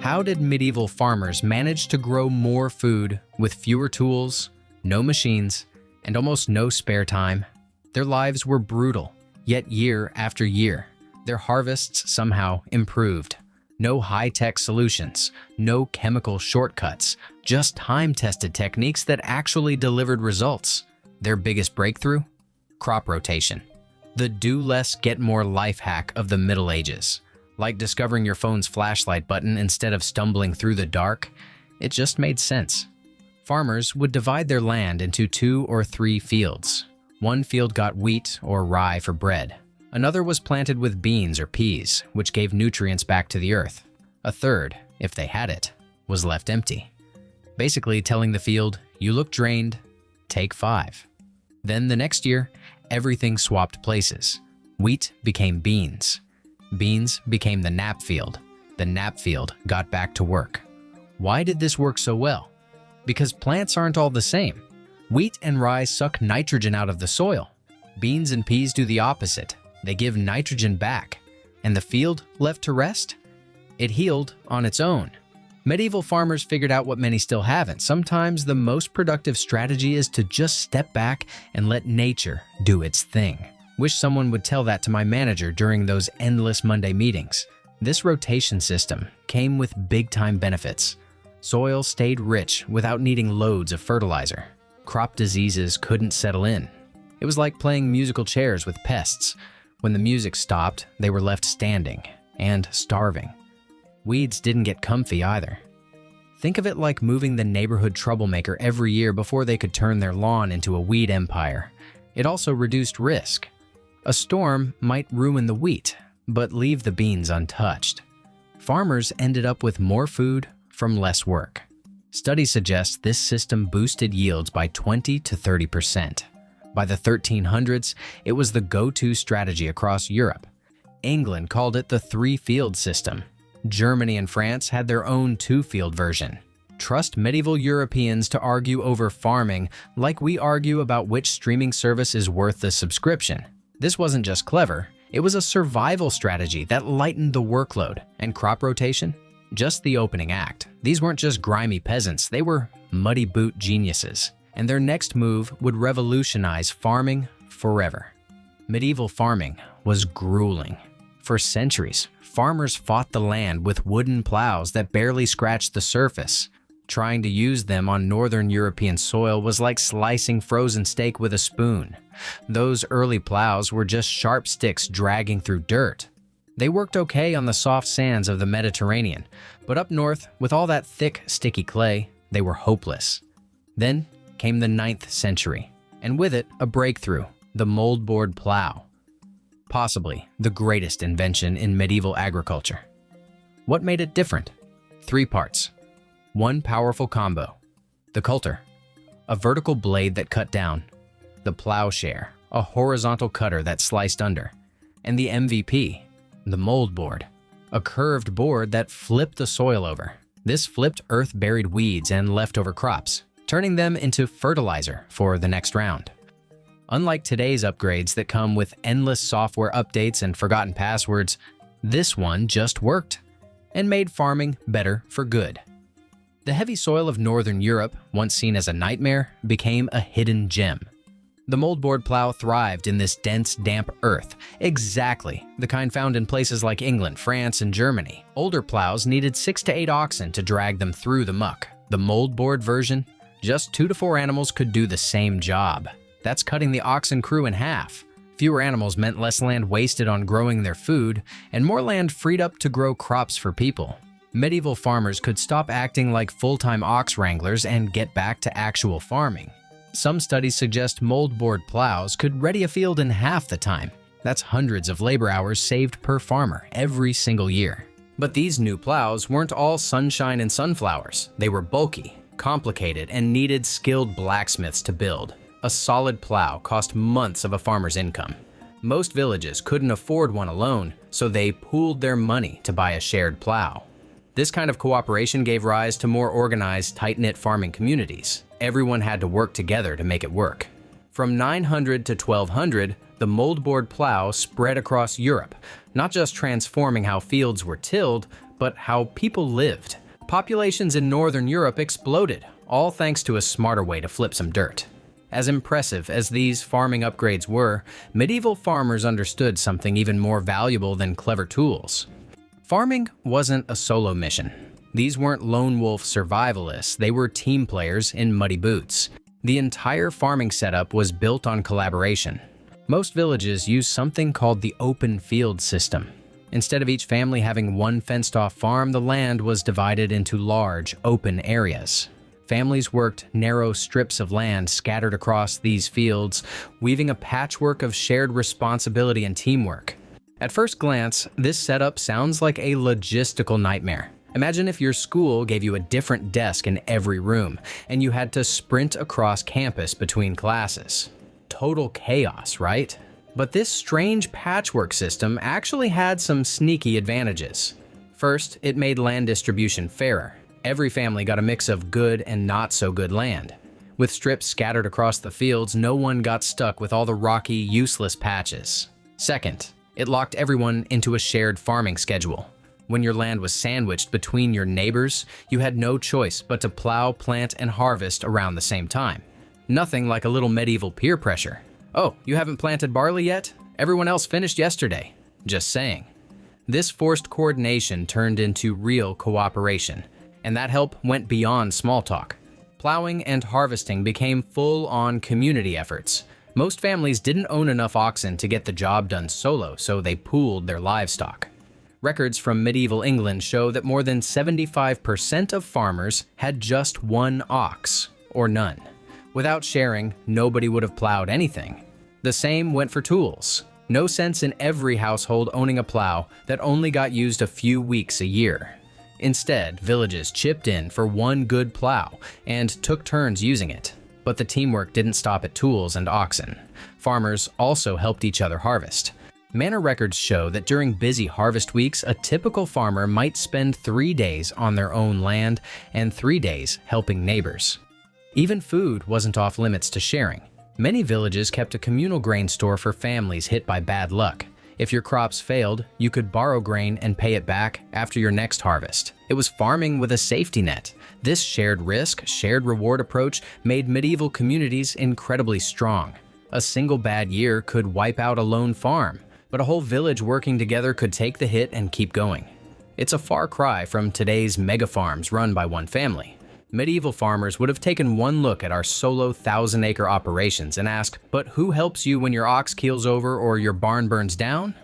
How did medieval farmers manage to grow more food with fewer tools, no machines, and almost no spare time? Their lives were brutal, yet year after year, their harvests somehow improved. No high-tech solutions, no chemical shortcuts, just time-tested techniques that actually delivered results. Their biggest breakthrough? Crop rotation. The do less, get more life hack of the Middle Ages. Like discovering your phone's flashlight button instead of stumbling through the dark, it just made sense. Farmers would divide their land into 2 or 3 fields. One field got wheat or rye for bread. Another was planted with beans or peas, which gave nutrients back to the earth. A third, if they had it, was left empty. Basically telling the field, you look drained, take 5. Then the next year, everything swapped places. Wheat became beans. Beans became the nap field. The nap field got back to work. Why did this work so well? Because plants aren't all the same. Wheat and rye suck nitrogen out of the soil. Beans and peas do the opposite. They give nitrogen back. And the field left to rest? It healed on its own. Medieval farmers figured out what many still haven't. Sometimes the most productive strategy is to just step back and let nature do its thing. Wish someone would tell that to my manager during those endless Monday meetings. This rotation system came with big-time benefits. Soil stayed rich without needing loads of fertilizer. Crop diseases couldn't settle in. It was like playing musical chairs with pests. When the music stopped, they were left standing and starving. Weeds didn't get comfy either. Think of it like moving the neighborhood troublemaker every year before they could turn their lawn into a weed empire. It also reduced risk. A storm might ruin the wheat, but leave the beans untouched. Farmers ended up with more food from less work. Studies suggest this system boosted yields by 20 to 30%. By the 1300s, it was the go-to strategy across Europe. England called it the 3-field system. Germany and France had their own 2-field version. Trust medieval Europeans to argue over farming like we argue about which streaming service is worth the subscription. This wasn't just clever, it was a survival strategy that lightened the workload. And crop rotation? Just the opening act. These weren't just grimy peasants, they were muddy boot geniuses. And their next move would revolutionize farming forever. Medieval farming was grueling. For centuries, farmers fought the land with wooden plows that barely scratched the surface. Trying to use them on northern European soil was like slicing frozen steak with a spoon. Those early plows were just sharp sticks dragging through dirt. They worked okay on the soft sands of the Mediterranean, but up north, with all that thick, sticky clay, they were hopeless. Then came the 9th century, and with it, a breakthrough, the moldboard plow. Possibly the greatest invention in medieval agriculture. What made it different? 3 parts. One powerful combo. The coulter, a vertical blade that cut down. The plowshare, a horizontal cutter that sliced under. And the MVP, the mold board, a curved board that flipped the soil over. This flipped earth-buried weeds and leftover crops, turning them into fertilizer for the next round. Unlike today's upgrades that come with endless software updates and forgotten passwords, this one just worked and made farming better for good. The heavy soil of northern Europe, once seen as a nightmare, became a hidden gem. The moldboard plow thrived in this dense, damp earth, exactly the kind found in places like England, France, and Germany. Older plows needed 6 to 8 oxen to drag them through the muck. The moldboard version, just 2 to 4 animals could do the same job. That's cutting the oxen crew in half. Fewer animals meant less land wasted on growing their food, and more land freed up to grow crops for people. Medieval farmers could stop acting like full-time ox wranglers and get back to actual farming. Some studies suggest moldboard plows could ready a field in half the time. That's hundreds of labor hours saved per farmer every single year. But these new plows weren't all sunshine and sunflowers. They were bulky, complicated, and needed skilled blacksmiths to build. A solid plow cost months of a farmer's income. Most villages couldn't afford one alone, so they pooled their money to buy a shared plow. This kind of cooperation gave rise to more organized, tight-knit farming communities. Everyone had to work together to make it work. From 900 to 1200, the moldboard plow spread across Europe, not just transforming how fields were tilled, but how people lived. Populations in Northern Europe exploded, all thanks to a smarter way to flip some dirt. As impressive as these farming upgrades were, medieval farmers understood something even more valuable than clever tools. Farming wasn't a solo mission. These weren't lone wolf survivalists, they were team players in muddy boots. The entire farming setup was built on collaboration. Most villages use something called the open field system. Instead of each family having one fenced-off farm, the land was divided into large, open areas. Families worked narrow strips of land scattered across these fields, weaving a patchwork of shared responsibility and teamwork. At first glance, this setup sounds like a logistical nightmare. Imagine if your school gave you a different desk in every room, and you had to sprint across campus between classes. Total chaos, right? But this strange patchwork system actually had some sneaky advantages. First, it made land distribution fairer. Every family got a mix of good and not so good land. With strips scattered across the fields, no one got stuck with all the rocky, useless patches. Second, it locked everyone into a shared farming schedule. When your land was sandwiched between your neighbors, you had no choice but to plow, plant, and harvest around the same time. Nothing like a little medieval peer pressure. Oh, you haven't planted barley yet? Everyone else finished yesterday. Just saying. This forced coordination turned into real cooperation, and that help went beyond small talk. Plowing and harvesting became full-on community efforts. Most families didn't own enough oxen to get the job done solo, so they pooled their livestock. Records from medieval England show that more than 75% of farmers had just one ox, or none. Without sharing, nobody would have plowed anything. The same went for tools. No sense in every household owning a plow that only got used a few weeks a year. Instead, villages chipped in for one good plow and took turns using it. But the teamwork didn't stop at tools and oxen. Farmers also helped each other harvest. Manor records show that during busy harvest weeks, a typical farmer might spend 3 days on their own land and 3 days helping neighbors. Even food wasn't off limits to sharing. Many villages kept a communal grain store for families hit by bad luck. If your crops failed, you could borrow grain and pay it back after your next harvest. It was farming with a safety net. This shared risk, shared reward approach made medieval communities incredibly strong. A single bad year could wipe out a lone farm, but a whole village working together could take the hit and keep going. It's a far cry from today's mega farms run by one family. Medieval farmers would have taken one look at our solo 1,000-acre operations and asked, but who helps you when your ox keels over or your barn burns down?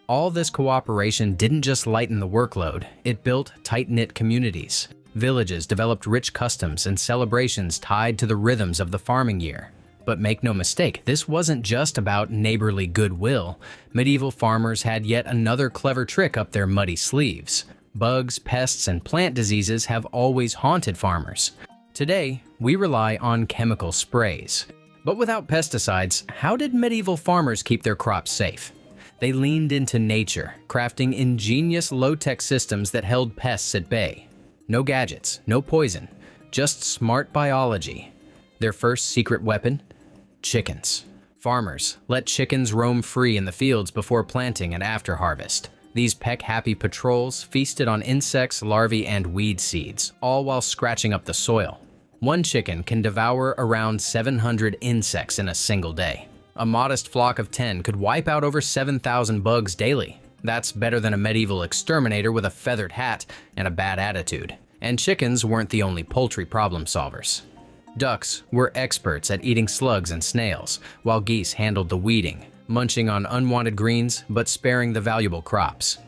All this cooperation didn't just lighten the workload, it built tight-knit communities. Villages developed rich customs and celebrations tied to the rhythms of the farming year. But make no mistake, this wasn't just about neighborly goodwill. Medieval farmers had yet another clever trick up their muddy sleeves. Bugs, pests, and plant diseases have always haunted farmers. Today, we rely on chemical sprays. But without pesticides, how did medieval farmers keep their crops safe? They leaned into nature, crafting ingenious low-tech systems that held pests at bay. No gadgets, no poison, just smart biology. Their first secret weapon? Chickens. Farmers let chickens roam free in the fields before planting and after harvest. These peck-happy patrols feasted on insects, larvae, and weed seeds, all while scratching up the soil. One chicken can devour around 700 insects in a single day. A modest flock of 10 could wipe out over 7,000 bugs daily. That's better than a medieval exterminator with a feathered hat and a bad attitude. And chickens weren't the only poultry problem solvers. Ducks were experts at eating slugs and snails, while geese handled the weeding, munching on unwanted greens but sparing the valuable crops.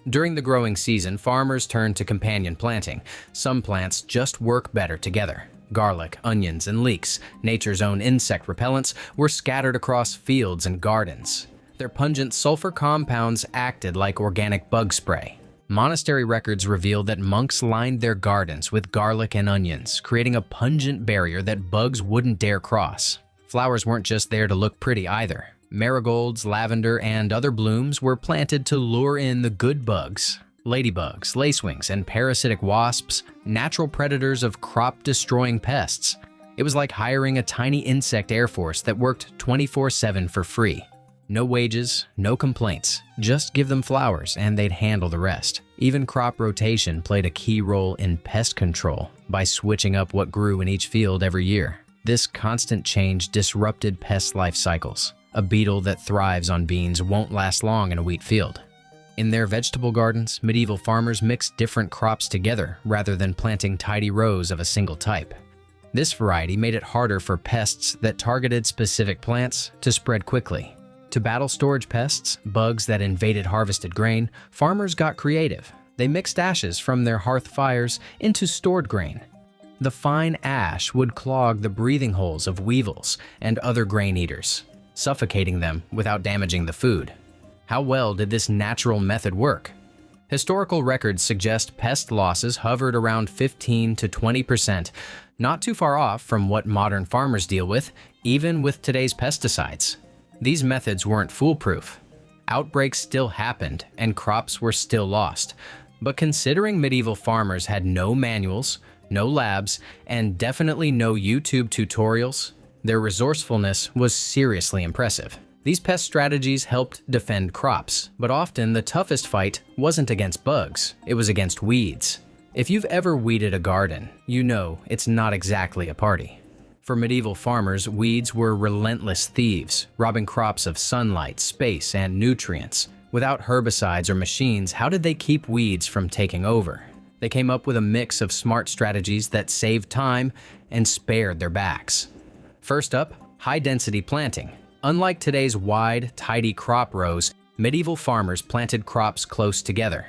During the growing season, farmers turned to companion planting. Some plants just work better together. Garlic, onions, and leeks, nature's own insect repellents, were scattered across fields and gardens. Their pungent sulfur compounds acted like organic bug spray. Monastery records reveal that monks lined their gardens with garlic and onions, creating a pungent barrier that bugs wouldn't dare cross. Flowers weren't just there to look pretty either. Marigolds, lavender, and other blooms were planted to lure in the good bugs. Ladybugs, lacewings, and parasitic wasps, natural predators of crop-destroying pests. It was like hiring a tiny insect air force that worked 24/7 for free. No wages, no complaints. Just give them flowers and they'd handle the rest. Even crop rotation played a key role in pest control by switching up what grew in each field every year. This constant change disrupted pest life cycles. A beetle that thrives on beans won't last long in a wheat field. In their vegetable gardens, medieval farmers mixed different crops together rather than planting tidy rows of a single type. This variety made it harder for pests that targeted specific plants to spread quickly. To battle storage pests, bugs that invaded harvested grain, farmers got creative. They mixed ashes from their hearth fires into stored grain. The fine ash would clog the breathing holes of weevils and other grain eaters, suffocating them without damaging the food. How well did this natural method work? Historical records suggest pest losses hovered around 15 to 20%, not too far off from what modern farmers deal with, even with today's pesticides. These methods weren't foolproof. Outbreaks still happened and crops were still lost. But considering medieval farmers had no manuals, no labs, and definitely no YouTube tutorials, their resourcefulness was seriously impressive. These pest strategies helped defend crops, but often the toughest fight wasn't against bugs, it was against weeds. If you've ever weeded a garden, you know it's not exactly a party. For medieval farmers, weeds were relentless thieves, robbing crops of sunlight, space, and nutrients. Without herbicides or machines, how did they keep weeds from taking over? They came up with a mix of smart strategies that saved time and spared their backs. First up, high-density planting. Unlike today's wide, tidy crop rows, medieval farmers planted crops close together.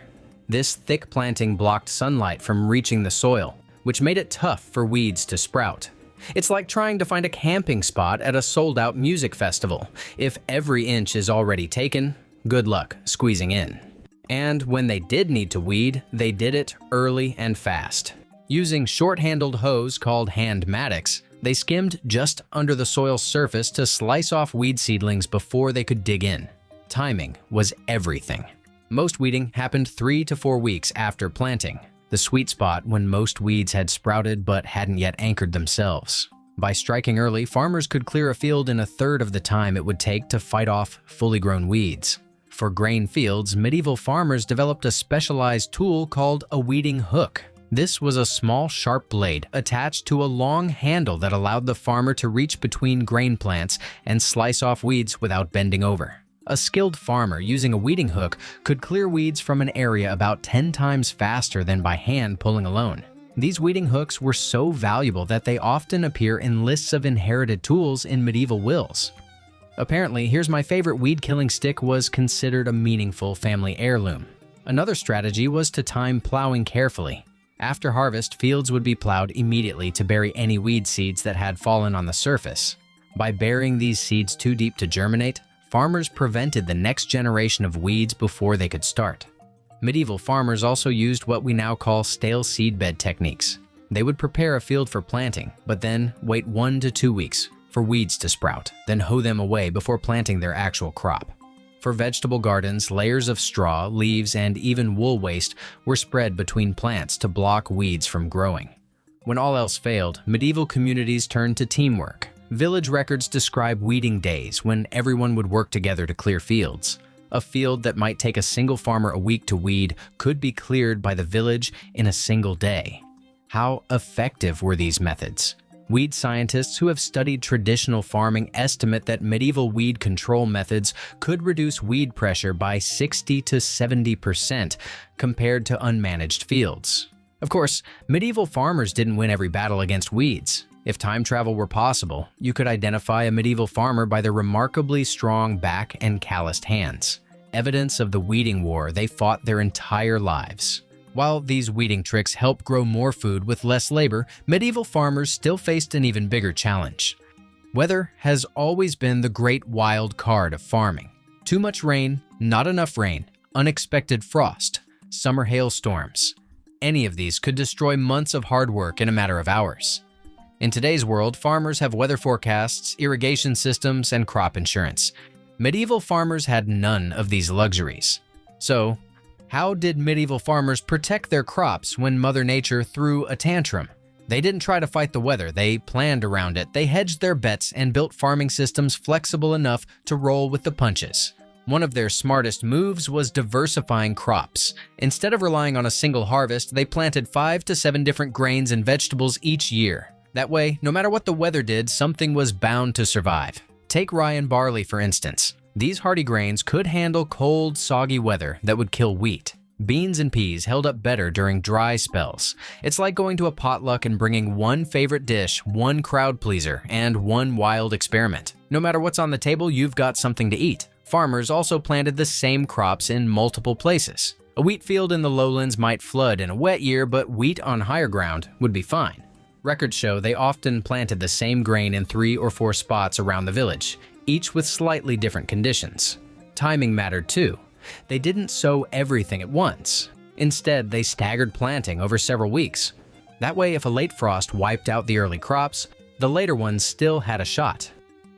This thick planting blocked sunlight from reaching the soil, which made it tough for weeds to sprout. It's like trying to find a camping spot at a sold-out music festival. If every inch is already taken, good luck squeezing in. And when they did need to weed, they did it early and fast. Using short-handled hose called hand mattocks, they skimmed just under the soil's surface to slice off weed seedlings before they could dig in. Timing was everything. Most weeding happened 3 to 4 weeks after planting, the sweet spot when most weeds had sprouted but hadn't yet anchored themselves. By striking early, farmers could clear a field in a third of the time it would take to fight off fully grown weeds. For grain fields, medieval farmers developed a specialized tool called a weeding hook. This was a small, sharp blade attached to a long handle that allowed the farmer to reach between grain plants and slice off weeds without bending over. A skilled farmer using a weeding hook could clear weeds from an area about 10 times faster than by hand pulling alone. These weeding hooks were so valuable that they often appear in lists of inherited tools in medieval wills. Apparently, Here's My Favorite weed-killing stick was considered a meaningful family heirloom. Another strategy was to time plowing carefully. After harvest, fields would be plowed immediately to bury any weed seeds that had fallen on the surface. By burying these seeds too deep to germinate, farmers prevented the next generation of weeds before they could start. Medieval farmers also used what we now call stale seedbed techniques. They would prepare a field for planting, but then wait 1 to 2 weeks for weeds to sprout, then hoe them away before planting their actual crop. For vegetable gardens, layers of straw, leaves, and even wool waste were spread between plants to block weeds from growing. When all else failed, medieval communities turned to teamwork. Village records describe weeding days when everyone would work together to clear fields. A field that might take a single farmer a week to weed could be cleared by the village in a single day. How effective were these methods? Weed scientists who have studied traditional farming estimate that medieval weed control methods could reduce weed pressure by 60 to 70% compared to unmanaged fields. Of course, medieval farmers didn't win every battle against weeds. If time travel were possible, you could identify a medieval farmer by their remarkably strong back and calloused hands, evidence of the weeding war they fought their entire lives. While these weeding tricks helped grow more food with less labor, medieval farmers still faced an even bigger challenge. Weather has always been the great wild card of farming. Too much rain, not enough rain, unexpected frost, summer hailstorms. Any of these could destroy months of hard work in a matter of hours. In today's world, farmers have weather forecasts, irrigation systems, and crop insurance. Medieval farmers had none of these luxuries. So, how did medieval farmers protect their crops when Mother Nature threw a tantrum? They didn't try to fight the weather, they planned around it. They hedged their bets and built farming systems flexible enough to roll with the punches. One of their smartest moves was diversifying crops. Instead of relying on a single harvest, they planted 5 to 7 different grains and vegetables each year. That way, no matter what the weather did, something was bound to survive. Take rye and barley, for instance. These hardy grains could handle cold, soggy weather that would kill wheat. Beans and peas held up better during dry spells. It's like going to a potluck and bringing one favorite dish, one crowd pleaser, and one wild experiment. No matter what's on the table, you've got something to eat. Farmers also planted the same crops in multiple places. A wheat field in the lowlands might flood in a wet year, but wheat on higher ground would be fine. Records show they often planted the same grain in 3 or 4 spots around the village, each with slightly different conditions. Timing mattered too. They didn't sow everything at once. Instead, they staggered planting over several weeks. That way, if a late frost wiped out the early crops, the later ones still had a shot.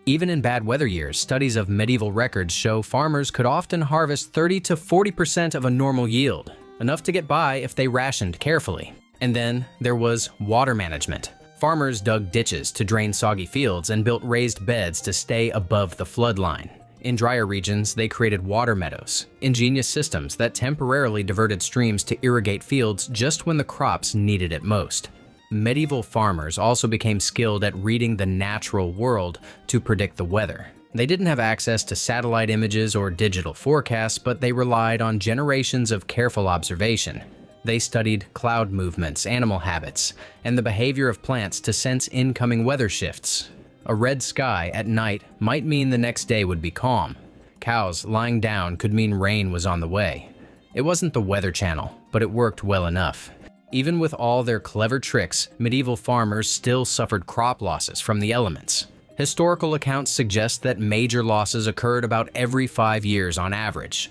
Even in bad weather years, studies of medieval records show farmers could often harvest 30 to 40% of a normal yield, enough to get by if they rationed carefully. And then there was water management. Farmers dug ditches to drain soggy fields and built raised beds to stay above the flood line. In drier regions, they created water meadows, ingenious systems that temporarily diverted streams to irrigate fields just when the crops needed it most. Medieval farmers also became skilled at reading the natural world to predict the weather. They didn't have access to satellite images or digital forecasts, but they relied on generations of careful observation. They studied cloud movements, animal habits, and the behavior of plants to sense incoming weather shifts. A red sky at night might mean the next day would be calm. Cows lying down could mean rain was on the way. It wasn't the Weather Channel, but it worked well enough. Even with all their clever tricks, medieval farmers still suffered crop losses from the elements. Historical accounts suggest that major losses occurred about every 5 years on average.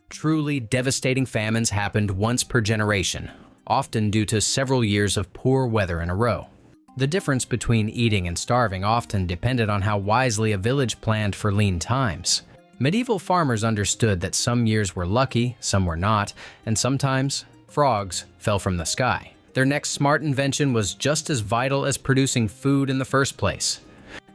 Truly devastating famines happened once per generation, often due to several years of poor weather in a row. The difference between eating and starving often depended on how wisely a village planned for lean times. Medieval farmers understood that some years were lucky, some were not, and sometimes frogs fell from the sky. Their next smart invention was just as vital as producing food in the first place.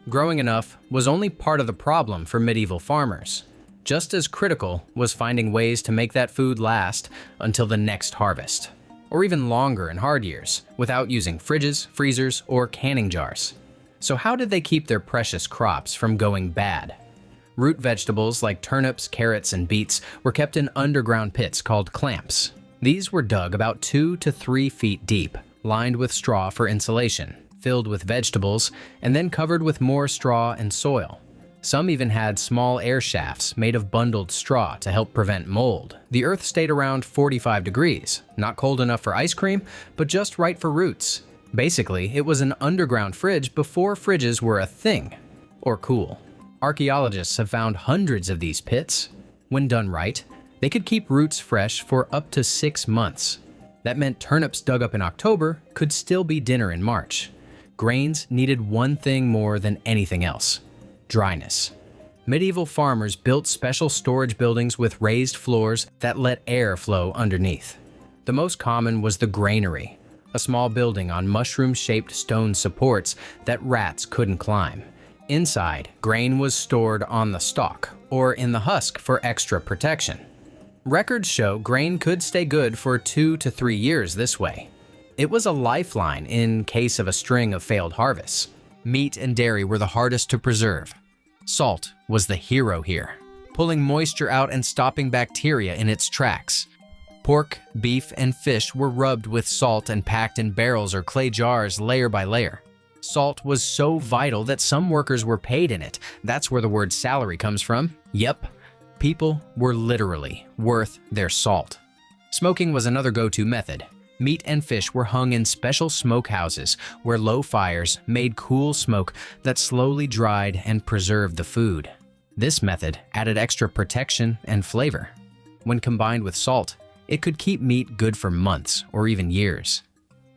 Growing enough was only part of the problem for medieval farmers. Just as critical was finding ways to make that food last until the next harvest, or even longer in hard years, without using fridges, freezers, or canning jars. So how did they keep their precious crops from going bad? Root vegetables like turnips, carrots, and beets were kept in underground pits called clamps. These were dug about 2 to 3 feet deep, lined with straw for insulation, filled with vegetables, and then covered with more straw and soil. Some even had small air shafts made of bundled straw to help prevent mold. The earth stayed around 45 degrees, not cold enough for ice cream, but just right for roots. Basically, it was an underground fridge before fridges were a thing, or cool. Archaeologists have found hundreds of these pits. When done right, they could keep roots fresh for up to 6 months. That meant turnips dug up in October could still be dinner in March. Grains needed one thing more than anything else: dryness. Medieval farmers built special storage buildings with raised floors that let air flow underneath. The most common was the granary, a small building on mushroom-shaped stone supports that rats couldn't climb. Inside, grain was stored on the stalk or in the husk for extra protection. Records show grain could stay good for 2 to 3 years this way. It was a lifeline in case of a string of failed harvests. Meat and dairy were the hardest to preserve. Salt was the hero here, pulling moisture out and stopping bacteria in its tracks. Pork, beef, and fish were rubbed with salt and packed in barrels or clay jars layer by layer. Salt was so vital that some workers were paid in it. That's where the word salary comes from. Yep, people were literally worth their salt. Smoking was another go-to method. Meat and fish were hung in special smokehouses where low fires made cool smoke that slowly dried and preserved the food. This method added extra protection and flavor. When combined with salt, it could keep meat good for months or even years.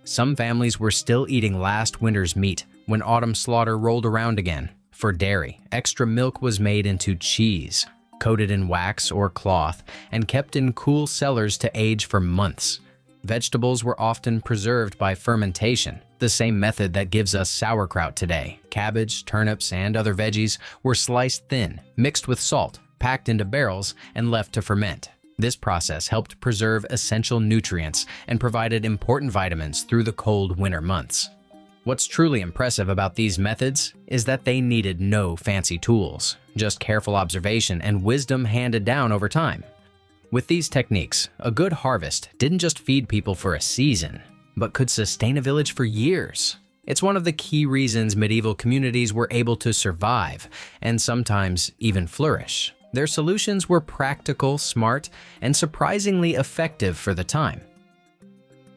Some families were still eating last winter's meat when autumn slaughter rolled around again. For dairy, extra milk was made into cheese, coated in wax or cloth, and kept in cool cellars to age for months. Vegetables were often preserved by fermentation. The same method that gives us sauerkraut today, cabbage, turnips, and other veggies were sliced thin, mixed with salt, packed into barrels, and left to ferment. This process helped preserve essential nutrients and provided important vitamins through the cold winter months. What's truly impressive about these methods is that they needed no fancy tools, just careful observation and wisdom handed down over time. With these techniques, a good harvest didn't just feed people for a season, but could sustain a village for years. It's one of the key reasons medieval communities were able to survive and sometimes even flourish. Their solutions were practical, smart, and surprisingly effective for the time.